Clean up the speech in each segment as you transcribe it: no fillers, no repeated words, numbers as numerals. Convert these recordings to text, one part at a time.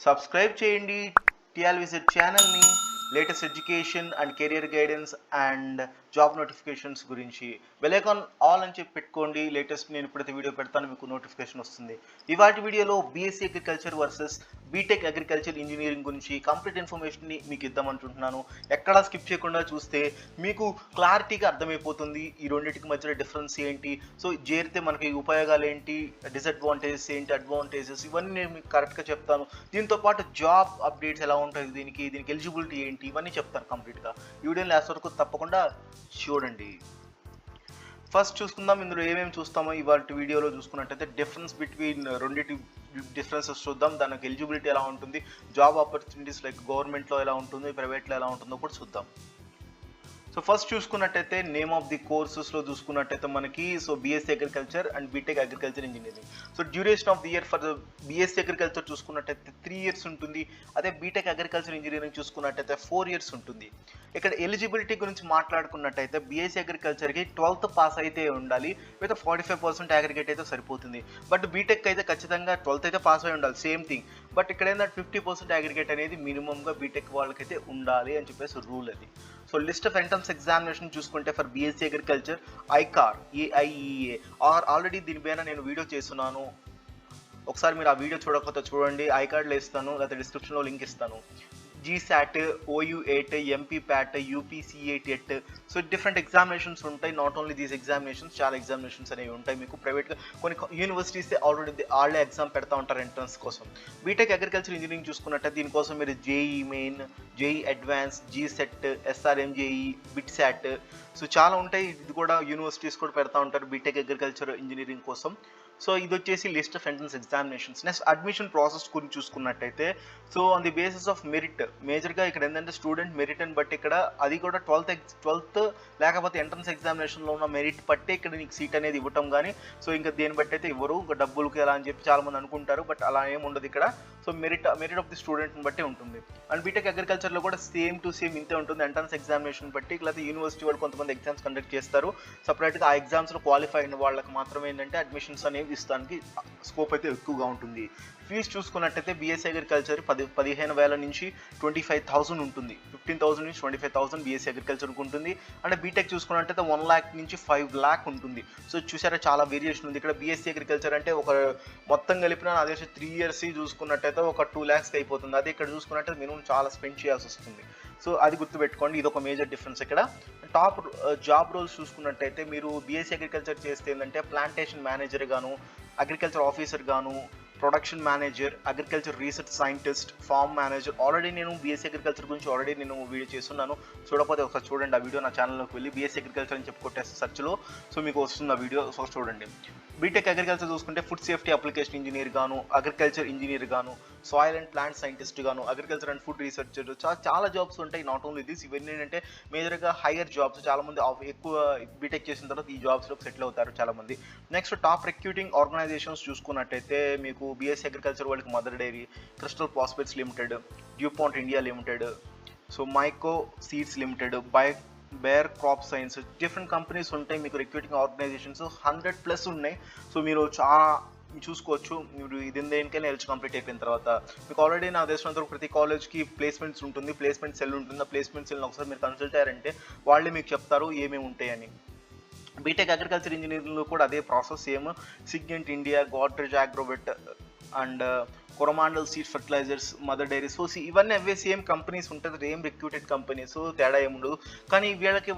Subscribe చేయండి టిఆల్ visit ఛానల్ని. Latest education and career guidance and job notifications గురించి bell icon all అని చెప్పి పెట్టుకోండి. లేటెస్ట్ నేను ఎప్పుడైతే వీడియో పెడతానో మీకు నోటిఫికేషన్ వస్తుంది. ఇవాటి వీడియోలో BSc agriculture versus BTech agriculture engineering గురించి కంప్లీట్ ఇన్ఫర్మేషన్ని మీకు ఇద్దామనుకుంటున్నాను. ఎక్కడా స్కిప్ చేయకుండా చూస్తే మీకు క్లారిటీగా అర్థమైపోతుంది ఈ రెండింటికి మధ్యలో డిఫరెన్స్ ఏంటి, సో చేరితే మనకి ఉపయోగాలు ఏంటి, డిసడ్వాంటేజెస్ ఏంటి, అడ్వాంటేజెస్, ఇవన్నీ నేను మీకు కరెక్ట్గా చెప్తాను. దీంతో పాటు జాబ్ అప్డేట్స్ ఎలా ఉంటాయి, దీనికి ఎలిజిబిలిటీ ఏంటి, ఇవన్నీ చెప్తాను కంప్లీట్గా. ఈ వీడియోని లాస్ట్ వరకు తప్పకుండా చూడండి. ఫస్ట్ చూసుకుందాం ఇందులో ఏమేమి చూస్తామో ఇవాళ వీడియోలో చూసుకున్నట్టయితే డిఫరెన్స్ బిట్వీన్ రెండింటి డిఫరెన్సెస్ చూద్దాం. దానికి ఎలిజిబిలిటీ ఎలా ఉంటుంది, జాబ్ ఆపర్చునిటీస్ లైక్ గవర్నమెంట్లో ఎలా ఉంటుంది, ప్రైవేట్లో ఎలా ఉంటుందో కూడా చూద్దాం. సో ఫస్ట్ చూసుకున్నట్టయితే నేమ్ ఆఫ్ ది కోర్సెస్లో చూసుకున్నట్టయితే మనకి BSc agriculture and BTech agriculture engineering. So duration of the year for BSc agriculture చూసుకున్నట్టయితే 3 years ఉంటుంది. అదే బీటెక్ అగ్రికల్చర్ ఇంజనీరింగ్ చూసుకున్నట్టయితే 4 years ఉంటుంది. ఇక్కడ ఎలిజిబిలిటీ గురించి మాట్లాడుకున్నట్టయితే బీఎస్సీ అగ్రికల్చర్కి 12th పాస్ అయితే ఉండాలి, లేదా 45% అగ్రిగేట్ అయితే సరిపోతుంది. బట్ బీటెక్ అయితే ఖచ్చితంగా 12th అయితే పాస్ అయి ఉండాలి, సేమ్ థింగ్. బట్ ఇక్కడ ఏంటంటే 50% అగ్రిగేట్ అనేది మినిమంగా బీటెక్ వాళ్ళకైతే ఉండాలి అని చెప్పేసి రూల్ అది. So list of entrance examination చూసుకుంటే for BSc agriculture ICAR AIEEA already దీనిపైన నేను వీడియో చేస్తున్నాను. ఒకసారి మీరు ఆ వీడియో చూడకపోతే చూడండి, ఐకార్డ్లో ఇస్తాను లేదా డిస్క్రిప్షన్లో లింక్ ఇస్తాను. GSAT, OU8, MPPAT, UPCATET, so different examinations ఉంటాయి. నాట్ ఓన్లీ దీస్ ఎగ్జామినేషన్స్, చాలా ఎగ్జామినేషన్స్ అనేవి ఉంటాయి. మీకు ప్రైవేట్గా కొన్ని యూనివర్సిటీస్ ఆల్రెడీ వాళ్ళే ఎగ్జామ్ పెడతా ఉంటారు ఎంట్రన్స్ కోసం. బీటెక్ అగ్రికల్చర్ ఇంజనీరింగ్ చూసుకున్నట్టే దీనికోసం మీరు JEE main, JEE advance, GCET, SRMJE, BITSAT, so చాలా ఉంటాయి. ఇది కూడా యూనివర్సిటీస్ కూడా పెడతా ఉంటారు బీటెక్ అగ్రికల్చర్ ఇంజనీరింగ్ కోసం. సో ఇది వచ్చేసి list of entrance examinations. Next admission process గురించి చూసుకున్నట్టయితే so on the basis of merit, మేజర్గా ఇక్కడ ఏంటంటే స్టూడెంట్ మెరిట్ని బట్టి ఇక్కడ అది కూడా 12th లేకపోతే ఎంట్రన్స్ ఎగ్జామినేషన్లో ఉన్న మెరిట్ బట్టి ఇక్కడ నీకు సీట్ అనేది ఇవ్వటం కానీ, సో ఇంకా దేని బట్టి అయితే ఇవ్వరు, ఇంకా డబ్బులకి అలా అని చెప్పి చాలామంది అనుకుంటారు. బట్ అలా ఏమి ఉండదు ఇక్కడ. సో మెరిట్ ఆఫ్ ది స్టూడెంట్ని బట్టి ఉంటుంది. అండ్ బీటెక్ అగ్రికల్చర్లో కూడా సేమ్ టు సేమ్ ఇంతే ఉంటుంది. ఎంట్రన్స్ ఎగ్జామినేషన్ బట్టి లేకపోతే యూనివర్సిటీ వాళ్ళు కొంతమంది ఎగ్జామ్స్ కండక్ట్ చేస్తారు సపరేట్గా. ఆ ఎగ్జామ్స్లో క్వాలిఫై అయిన వాళ్ళకి మాత్రమే ఏంటంటే అడ్మిషన్స్ అనేవి ఇస్తానికి స్కోప్ అయితే ఎక్కువగా ఉంటుంది. ఫీజు చూసుకున్నట్టయితే బీఎస్సీ అగ్రికల్చర్ 15,000 నుంచి 25,000 ఉంటుంది. 15,000 నుంచి 25,000 బీఎస్సీ అగ్రికల్చర్కి ఉంటుంది. అంటే బీటెక్ చూసుకున్నట్టయితే 1 lakh నుంచి 5 lakh ఉంటుంది. సో చూసారా, చాలా వేరియేషన్ ఉంది ఇక్కడ. బీఎస్సీ అగ్రికల్చర్ అంటే ఒక మొత్తం కలిపిన అదే 3 years చూసుకున్నట్టయితే ఒక 2 lakhs అయిపోతుంది. అదే ఇక్కడ చూసుకున్నట్టయితే మినిమం చాలా స్పెండ్ చేయాల్సి వస్తుంది. సో అది గుర్తుపెట్టుకోండి, ఇది ఒక మేజర్ డిఫరెన్స్ ఇక్కడ. టాప్ జాబ్ రోల్స్ చూసుకున్నట్టయితే మీరు బీఎస్సీ అగ్రికల్చర్ చేస్తే ఏంటంటే ప్లాంటేషన్ మేనేజర్ గాను, అగ్రికల్చర్ ఆఫీసర్ గాను, production manager, agriculture research scientist, farm manager. Already నేను బీఎస్సీ అగ్రికల్చర్ గురించి నేను వీడియో చేస్తున్నాను. చూడకపోతే ఒకసారి చూడండి ఆ వీడియో. నా ఛానల్లోకి వెళ్ళి బీఎస్సీ అగ్రికల్చర్ అని చెప్పి కొట్టేస్తే సెర్చ్లో సో మీకు వస్తుంది ఆ వీడియో, సో చూడండి. బీటెక్ అగ్రికల్చర్ చూసుకుంటే ఫుడ్ సేఫ్టీ అప్లికేషన్ ఇంజనీర్ గాను, అగ్రికల్చర్ ఇంజనీర్ గాను, సాయిల్ అండ్ ప్లాంట్ సైంటిస్ట్ గాను, అగ్రికల్చర్ అండ్ ఫుడ్ రీసెర్చర్, చాలా జాబ్స్ ఉంటాయి. నాట్ ఓన్లీ దిస్, ఇవన్నీ ఏంటంటే మేజర్గా హైయర్ జాబ్స్. చాలామంది ఎక్కువ బీటెక్ చేసిన తర్వాత ఈ జాబ్స్లోకి సెటిల్ అవుతారు చాలామంది. నెక్స్ట్ టాప్ రిక్రూటింగ్ ఆర్గనైజేషన్స్ చూసుకున్నట్టయితే మీకు బీఎస్సీ అగ్రికల్చర్ వాళ్ళకి Mother Dairy, Crystal Prospects Limited, DuPont India Limited, so Mahyco Seeds Limited, Bayer Crop Science, different companies ఉంటాయి. మీకు రిక్రూటింగ్ ఆర్గనైజేషన్స్ 100+ ఉన్నాయి. సో మీరు చాలా చూసుకోవచ్చు. మీరు ఇది దేనికైనా ఎల్చి కంప్లీట్ అయిపోయిన తర్వాత మీకు ఆల్రెడీ నా తెలిసినంత ప్రతి కాలేజ్కి ప్లేస్మెంట్స్ ఉంటుంది, ప్లేస్మెంట్ సెల్ ఉంటుంది. ఆ ప్లేస్మెంట్ సెల్ని ఒకసారి మీరు కన్సల్ట్ అయ్యారంటే వాళ్ళే మీకు చెప్తారు ఏమేమి ఉంటాయని. బీటెక్ అగ్రికల్చర్ ఇంజనీరింగ్లో కూడా అదే process same. Syngenta India, Godrej Agrovet and Coromandel Seed Fertilisers, Mother Dairy, so ఇవన్నీ అవే సేమ్ కంపెనీస్ ఉంటుంది, సేమ్ రిక్రూటెడ్ కంపెనీస్, తేడా ఏముండదు. కానీ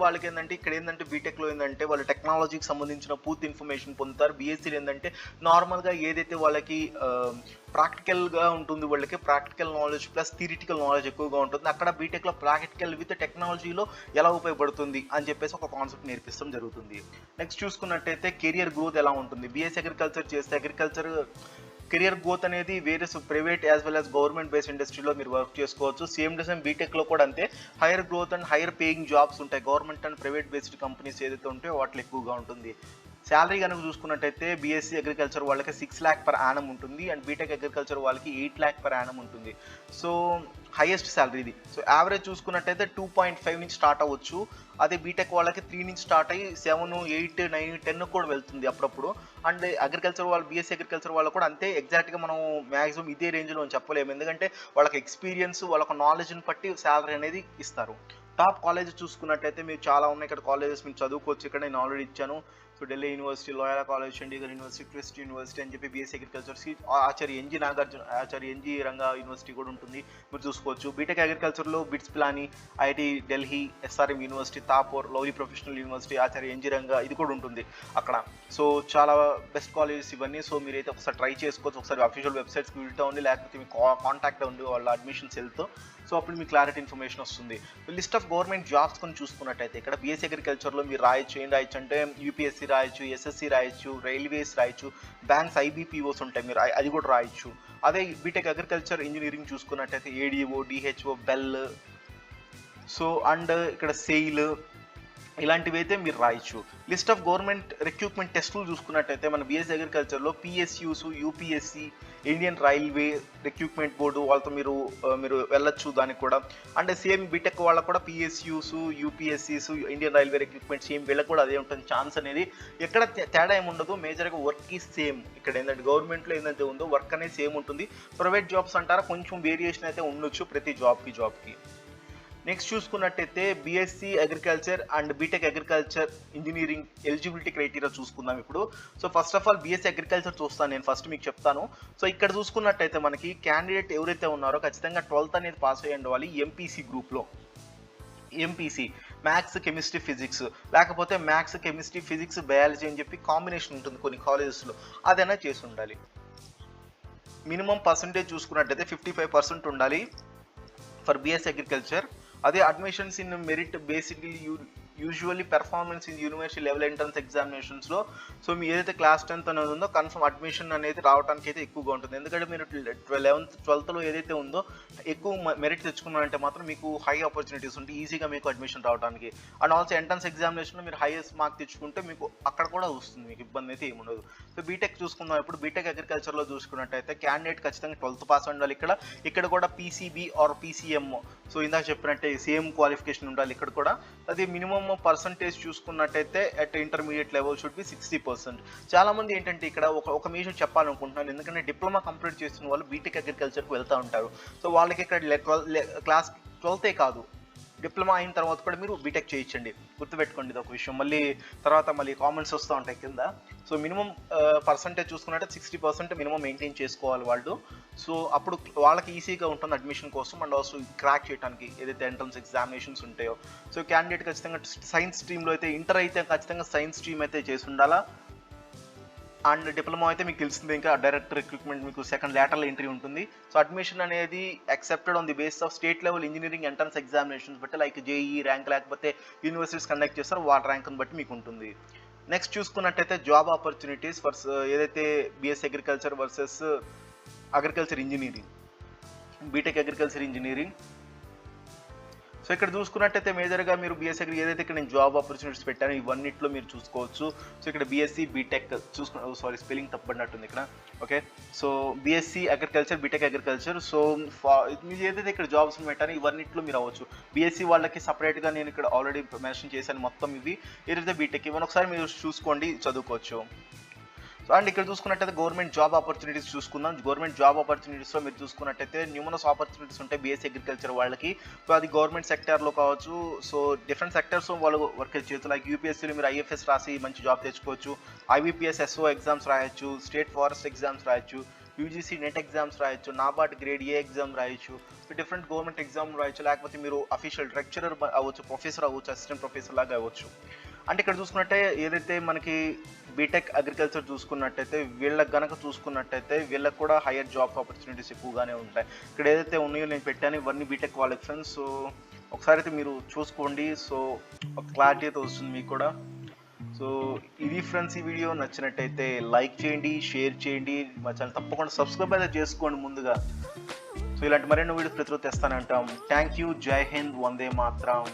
వాళ్ళకి ఏంటంటే ఇక్కడ ఏంటంటే బీటెక్లో ఏంటంటే వాళ్ళు టెక్నాలజీకి సంబంధించిన పూర్తి ఇన్ఫర్మేషన్ పొందుతారు. బీఎస్సీలో ఏంటంటే నార్మల్గా ఏదైతే వాళ్ళకి ప్రాక్టికల్గా ఉంటుంది, వాళ్ళకి practical knowledge plus theoretical knowledge ఎక్కువగా ఉంటుంది. అక్కడ బీటెక్లో ప్రాక్టికల్ విత్ టెక్నాలజీలో ఎలా ఉపయోగపడుతుంది అని చెప్పేసి ఒక కాన్సెప్ట్ నేర్పిస్తాం జరుగుతుంది. నెక్స్ట్ చూసుకున్నట్టయితే కెరియర్ గ్రోత్ ఎలా ఉంటుంది. బీఎస్సీ అగ్రికల్చర్ చేస్తే అగ్రికల్చర్ కెరియర్ గ్రోత్ అనేది వేరే private as well as government based ఇండస్ట్రీలో మీరు వర్క్ చేసుకోవచ్చు. సేమ్ టు సేమ్ బీటెక్లో కూడా అంతే. Higher growth and higher paying jobs ఉంటాయి. Government and private based companies ఏదైతే ఉంటాయో వాటిలో ఎక్కువగా ఉంటుంది. శాలరీ కనుక చూసుకున్నట్టయితే బీఎస్సీ అగ్రికల్చర్ వాళ్ళకి 6 lakh per annum ఉంటుంది, అండ్ బీటెక్ అగ్రికల్చర్ వాళ్ళకి 8 lakh per annum ఉంటుంది. సో హైయెస్ట్ శాలరీ ఇది. సో యావరేజ్ చూసుకున్నట్టయితే 2.5 నుంచి స్టార్ట్ అవ్వచ్చు. అదే బీటెక్ వాళ్ళకి 3 నుంచి స్టార్ట్ అయ్యి 7, 8, 9, 10 కూడా వెళ్తుంది అప్పుడప్పుడు. అండ్ అగ్రికల్చర్ వాళ్ళు, బీఎస్సీ అగ్రికల్చర్ వాళ్ళు కూడా అంతే. ఎగ్జాక్ట్గా మనం మ్యాక్సిమం ఇదే రేంజ్లో చెప్పలేము, ఎందుకంటే వాళ్ళకి ఎక్స్పీరియన్స్, వాళ్ళకి నాలెడ్జ్ని బట్టి శాలరీ అనేది ఇస్తారు. టాప్ కాలేజ్ చూసుకున్నట్టయితే మీరు చాలా ఉన్నాయి ఇక్కడ కాలేజెస్, మీరు చదువుకోవచ్చు. ఇక్కడ నేను ఆల్రెడీ ఇచ్చాను. So Delhi University, Loyola College, Chandigarh University, Christ University అని చెప్పి BSc agriculture, Acharya N G Ranga University కూడా ఉంటుంది, మీరు చూసుకోవచ్చు. బీటెక్ అగ్రికల్చర్లో BITS Pilani, IIT Delhi, SRM University, తాపూర్, Lovely Professional University, Acharya N G Ranga ఇది కూడా ఉంటుంది అక్కడ. సో చాలా బెస్ట్ కాలేజెస్ ఇవన్నీ. సో మీరైతే ఒకసారి ట్రై చేసుకోవచ్చు. ఒకసారి అఫీషియల్ వెబ్సైట్స్కి విజిట్ అవ్వండి, లేకపోతే మీ కాంటాక్ట్ అవ్వండి వాళ్ళ అడ్మిషన్స్ వెళ్తూ. సో అప్పుడు మీకు క్లారిటీ ఇన్ఫర్మేషన్ వస్తుంది. లిస్ట్ ఆఫ్ గవర్నమెంట్ జాబ్స్ కొని చూసుకున్నట్టయితే ఇక్కడ బీఎస్సీ అగ్రికల్చర్లో మీరు రాయొచ్చు. ఏం రాయొచ్చు అంటే యూపీఎస్సీ రాయొచ్చు, ఎస్ఎస్సీ రాయొచ్చు, రైల్వేస్ రాయొచ్చు, బ్యాంక్స్ ఐబీపీఓస్ ఉంటాయి, మీరు అది కూడా రాయొచ్చు. అదే బీటెక్ అగ్రికల్చర్ ఇంజనీరింగ్ చూసుకున్నట్టయితే ADO, DHO, bell, so and ఇక్కడ సెయిల్ ఇలాంటివి అయితే మీరు రాయొచ్చు. లిస్ట్ ఆఫ్ గవర్నమెంట్ రిక్రూట్మెంట్ టెస్టులు చూసుకున్నట్టయితే మన బీఎస్సీ అగ్రికల్చర్లో PSUs, UPSC, Indian railway recruitment board వాళ్ళతో మీరు వెళ్ళొచ్చు దానికి కూడా. అంటే సేమ్ బీటెక్ వాళ్ళకు కూడా PSUs, UPSCs, Indian railway recruitment same వీళ్ళకి కూడా అదే ఉంటుంది ఛాన్స్ అనేది. ఎక్కడ తేడా ఏమి ఉండదు, మేజర్గా వర్క్ ఈ సేమ్. ఇక్కడ ఏంటంటే గవర్నమెంట్లో ఏంటంటే ఉందో వర్క్ అనేది సేమ్ ఉంటుంది. ప్రైవేట్ జాబ్స్ అంటారా కొంచెం వేరియేషన్ అయితే ఉండొచ్చు ప్రతి జాబ్కి. నెక్స్ట్ చూసుకున్నట్టయితే BSc agriculture and BTech agriculture engineering eligibility criteria చూసుకుందాం ఇప్పుడు. So first of all BSc agriculture చూస్తాను నేను, ఫస్ట్ మీకు చెప్తాను. సో ఇక్కడ చూసుకున్నట్టయితే మనకి క్యాండిడేట్ ఎవరైతే ఉన్నారో ఖచ్చితంగా 12th అనేది పాస్ అయ్యి ఉండాలి ఎంపీసీ గ్రూప్లో. ఎంపీసీ మ్యాథ్స్, కెమిస్ట్రీ, ఫిజిక్స్, లేకపోతే మ్యాథ్స్, కెమిస్ట్రీ, ఫిజిక్స్, బయాలజీ అని చెప్పి కాంబినేషన్ ఉంటుంది కొన్ని కాలేజెస్లో, అదైనా చేసి ఉండాలి. మినిమం పర్సంటేజ్ చూసుకున్నట్టయితే 55% ఉండాలి ఫర్ బీఎస్సీ అగ్రికల్చర్. అదే admissions in merit basically usually performance in university level entrance ఎగ్జామినేషన్స్లో. సో మీ ఏదైతే క్లాస్ 10th అనేది ఉందో కన్ఫర్మ్ అడ్మిషన్ అనేది రావడానికి అయితే ఎక్కువగా ఉంటుంది, ఎందుకంటే మీరు 11th, 12thలో ఏదైతే ఉందో ఎక్కువ మెరిట్ తెచ్చుకున్నారంటే మాత్రం మీకు హై ఆపర్చునిటీస్ ఉంటాయి ఈజీగా మీకు అడ్మిషన్ రావడానికి. అండ్ ఆల్సో ఎంట్రన్స్ ఎగ్జామినేషన్లో మీరు హైయెస్ట్ మార్క్ తెచ్చుకుంటే మీకు అక్కడ కూడా వస్తుంది, మీకు ఇబ్బంది అయితే ఏముండదు. సో బీటెక్ చూసుకుందాం ఇప్పుడు. బీటెక్ అగ్రికల్చర్లో చూసుకున్నట్టయితే క్యాండిడేట్ ఖచ్చితంగా 12th పాస్ ఉండాలి. ఇక్కడ కూడా పీసీబీ ఆర్ పీసీఎం, సో ఇందాక చెప్పినట్టే సేమ్ క్వాలిఫికేషన్ ఉండాలి ఇక్కడ కూడా. అది మినిమం పర్సంటేజ్ చూసుకున్నట్టయితే at intermediate level should be 60%. చాలా మంది ఏంటంటే ఇక్కడ ఒక విషయం చెప్పాలనుకుంటున్నాను, ఎందుకంటే డిప్లొమా కంప్లీట్ చేసిన వాళ్ళు బీటెక్ అగ్రికల్చర్కి వెళ్తూ ఉంటారు. సో వాళ్ళకి ఇక్కడ క్లాస్ 12th కాదు, డిప్లొమా అయిన తర్వాత కూడా మీరు బీటెక్ చేయించండి, గుర్తుపెట్టుకోండి ఇది ఒక విషయం. తర్వాత మళ్ళీ కామెంట్స్ వస్తూ ఉంటాయి కింద. సో మినిమం పర్సంటేజ్ చూసుకున్నట్టే 60% మినిమం మెయింటైన్ చేసుకోవాలి వాళ్ళు. సో అప్పుడు వాళ్ళకి ఈజీగా ఉంటుంది అడ్మిషన్ కోసం అండ్ ఆల్సో క్రాక్ చేయడానికి ఏదైతే ఎంట్రన్స్ ఎగ్జామినేషన్స్ ఉంటాయో. సో క్యాండిడేట్ ఖచ్చితంగా సైన్స్ స్ట్రీమ్లో అయితే, ఇంటర్ అయితే ఖచ్చితంగా సైన్స్ స్ట్రీమ్ అయితే చేసి ఉండాలా. అండ్ డిప్లొమా అయితే మీకు తెలిసిందే, ఇంకా డైరెక్ట్ రిక్రూట్మెంట్ మీకు సెకండ్ లేటరల్ ఎంట్రీ ఉంటుంది. సో అడ్మిషన్ అనేది accepted on the base of state level engineering entrance examinations బట్టి, లైక్ జేఈ ర్యాంక్ లేకపోతే యూనివర్సిటీస్ కండక్ట్ చేస్తారు, వాళ్ళ ర్యాంక్ని బట్టి మీకు ఉంటుంది. నెక్స్ట్ చూసుకున్నట్టయితే జాబ్ ఆపర్చునిటీస్ ఫర్ ఏదైతే BSc agriculture versus agriculture engineering, BTech agriculture engineering. So ఇక్కడ చూసుకున్నట్టయితే మేజర్గా మీరు బీఎస్సీ అగ్రి ఏదైతే ఇక్కడ నేను జాబ్ ఆపర్చునిటీస్ పెట్టాను ఇవన్నిట్లో మీరు చూసుకోవచ్చు. సో ఇక్కడ బీఎస్సీ బీటెక్ స్పెల్లింగ్ తప్పబడినట్టుంది ఇక్కడ. Okay, so BSc agriculture, BTech agriculture. So మీరు ఏదైతే ఇక్కడ జాబ్స్ పెట్టాను ఇవన్నిట్లో మీరు అవ్వచ్చు. బీఎస్సీ వాళ్ళకి సపరేట్గా నేను ఇక్కడ ఆల్రెడీ మెన్షన్ చేశాను మొత్తం ఇవి. ఏదైతే బీటెక్ ఇవన్నీ ఒకసారి మీరు చూసుకోండి, చదువుకోవచ్చు. అండ్ ఇక్కడ చూసుకున్నట్టయితే గవర్నమెంట్ జాబ్ ఆపర్చునిటీస్ చూసుకుందాం. గవర్నమెంట్ జాబ్ ఆపర్చునిటీస్లో మీరు చూసుకున్నట్టయితే న్యూమరస్ ఆపర్చునిటీస్ ఉంటాయి బీఎస్సీ అగ్రికల్చర్ వాళ్ళకి. సో అది గవర్నమెంట్ సెక్టార్లో కావచ్చు, సో డిఫరెంట్ సెక్టర్స్ వాళ్ళు వర్క్ చేయొచ్చు. లైక్ యూపీఎస్సీలో మీరు ఐఎఫ్ఎస్ రాసి మంచి జాబ్ తెచ్చుకోవచ్చు, ఐబీపీఎస్ ఎస్ఓ ఎగ్జామ్స్ రాయొచ్చు, స్టేట్ ఫారెస్ట్ ఎగ్జామ్స్ రాయొచ్చు, యూజీసీ నెట్ ఎగ్జామ్స్ రాయొచ్చు, నాబార్డ్ గ్రేడ్ ఏ ఎగ్జామ్ రాయొచ్చు, డిఫరెంట్ గవర్నమెంట్ ఎగ్జామ్ రాయొచ్చు. లేకపోతే మీరు అఫీషియల్ లెక్చరర్ అవ్వచ్చు, ప్రొఫెసర్ అవ్వచ్చు, అసిస్టెంట్ ప్రొఫెసర్ లాగా అవ్వచ్చు. అంటే ఇక్కడ చూసుకున్నట్టే ఏదైతే మనకి బీటెక్ అగ్రికల్చర్ చూసుకున్నట్టయితే వీళ్ళకి కూడా హైయర్ జాబ్ ఆపర్చునిటీస్ ఎక్కువగానే ఉంటాయి. ఇక్కడ ఏదైతే ఉన్నాయో నేను పెట్టాను ఇవన్నీ బీటెక్ వాళ్ళకి ఫ్రెండ్స్. సో ఒకసారి అయితే మీరు చూసుకోండి, సో ఒక క్లారిటీ అయితే వస్తుంది మీకు కూడా. సో ఇది ఫ్రెండ్స్, ఈ వీడియో నచ్చినట్టయితే లైక్ చేయండి, షేర్ చేయండి, మా ఛానల్ తప్పకుండా సబ్స్క్రైబ్ అయితే చేసుకోండి ముందుగా. సో ఇలాంటి మరెన్నో వీడియోస్ ప్రతిరోజు తెస్తానంటాం. థ్యాంక్ యూ, జై హింద్, వందే మాతరం.